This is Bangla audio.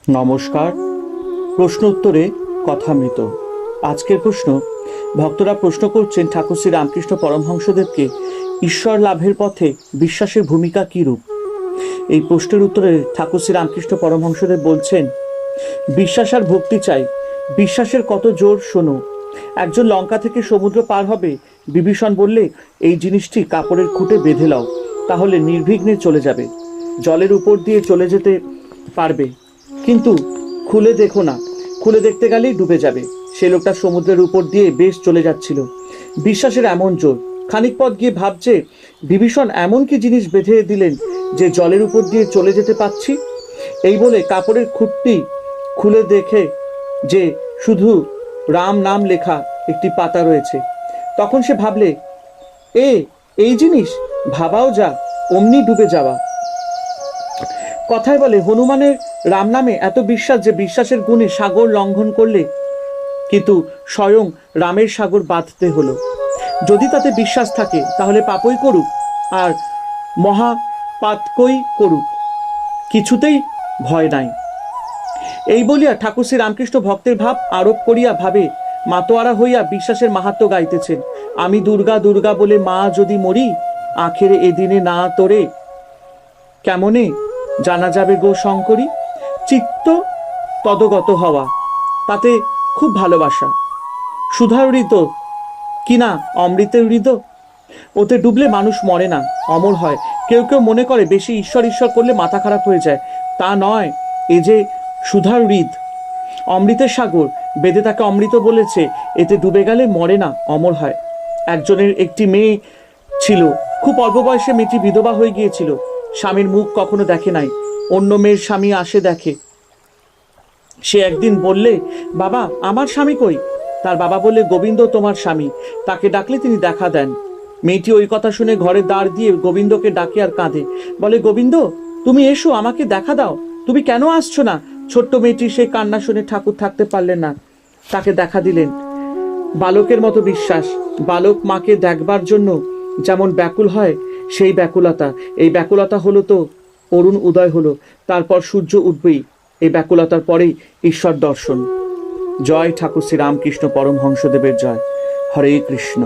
নমস্কার। প্রশ্ন উত্তরে কথামৃত। আজকের প্রশ্ন, ভক্তরা প্রশ্ন করছেন ঠাকুর শ্রী রামকৃষ্ণ পরমহংসদেবকে ঈশ্বর লাভের পথে বিশ্বাসের ভূমিকা কীরূপ। এই প্রশ্নের উত্তরে ঠাকুর শ্রী রামকৃষ্ণ পরমহংসদেব বলছেন, বিশ্বাস আর ভক্তি চাই। বিশ্বাসের কত জোর শোনো। একজন লঙ্কা থেকে সমুদ্র পার হবে, বিভীষণ বললে এই জিনিসটি কাপড়ের খুঁটে বেঁধে লাও, তাহলে নির্বিঘ্নে চলে যাবে, জলের উপর দিয়ে চলে যেতে পারবে। কিন্তু খুলে দেখো না, খুলে দেখতে গেলেই ডুবে যাবে। সে লোকটা সমুদ্রের উপর দিয়ে বেশ চলে যাচ্ছিল। বিশ্বাসের এমন জোর। খানিক পথ গিয়ে ভাবছে, বিভীষণ এমন কি জিনিস বেঁধে দিলেন যে জলের উপর দিয়ে চলে যেতে পারছি। এই বলে কাপড়ের খুঁটটি খুলে দেখে যে শুধু রাম নাম লেখা একটি পাতা রয়েছে। তখন সে ভাবলে, এই জিনিস ভাবাও যা, অমনি ডুবে যাওয়া। কথায় বলে, হনুমানের রাম নামে এত বিশ্বাস যে বিশ্বাসের গুণে সাগর লঙ্ঘন করলে, কিন্তু স্বয়ং রামের সাগর বাঁধতে হলো। যদি তাতে বিশ্বাস থাকে তাহলে পাপই করুক আর মহাপাতকই করুক, কিছুতেই ভয় নাই। এই বলিয়া ঠাকুর শ্রী রামকৃষ্ণ ভক্তের ভাব আরোপ করিয়া ভাবে মাতোয়ারা হইয়া বিশ্বাসের মাহাত্ম্য গাইতেছেন। আমি দুর্গা দুর্গা বলে মা যদি মরি, আখেরে এদিনে না তোরে কেমনে জানা যাবে গো শঙ্করী। চিত্ত তদগত হওয়া, তাতে খুব ভালোবাসা। সুধার হৃদ কিনা অমৃতের হৃদ, ওতে ডুবলে মানুষ মরে না, অমর হয়। কেউ কেউ মনে করে বেশি ঈশ্বর ঈশ্বর করলে মাথা খারাপ হয়ে যায়। তা নয়, এ যে সুধার হৃদ, অমৃতের সাগর, বেদে তাকে অমৃত বলেছে। এতে ডুবে গেলে মরে না, অমর হয়। একজনের একটি মেয়ে ছিল, খুব অল্প বয়সে মেয়েটি বিধবা হয়ে গিয়েছিল। স্বামীর মুখ কখনো দেখে নাই, অন্য মেয়ের স্বামী আসে দেখে। সে একদিন বললে, বাবা আমার স্বামী কই? তার বাবা বললে, গোবিন্দ তোমার স্বামী, তাকে ডাকলে তিনি দেখা দেন। মেয়েটি ওই কথা শুনে ঘরে দাঁড় দিয়ে গোবিন্দকে ডাকে আর কাঁদে, বলে, গোবিন্দ তুমি এসো, আমাকে দেখা দাও, তুমি কেন আসছো না? ছোট্ট মেয়েটি সেই কান্না শুনে ঠাকুর থাকতে পারলেন না, তাকে দেখা দিলেন। বালকের মতো বিশ্বাস। বালক মাকে দেখবার জন্য যেমন ব্যাকুল হয়, সেই ব্যাকুলতা। এই ব্যাকুলতা হলো তো অরুণ উদয় হলো, তারপর সূর্য উঠবেই। এই ব্যাকুলতার পরেই ঈশ্বর দর্শন। জয় ঠাকুর শ্রী রামকৃষ্ণ পরমহংসদেবের জয়। হরে কৃষ্ণ।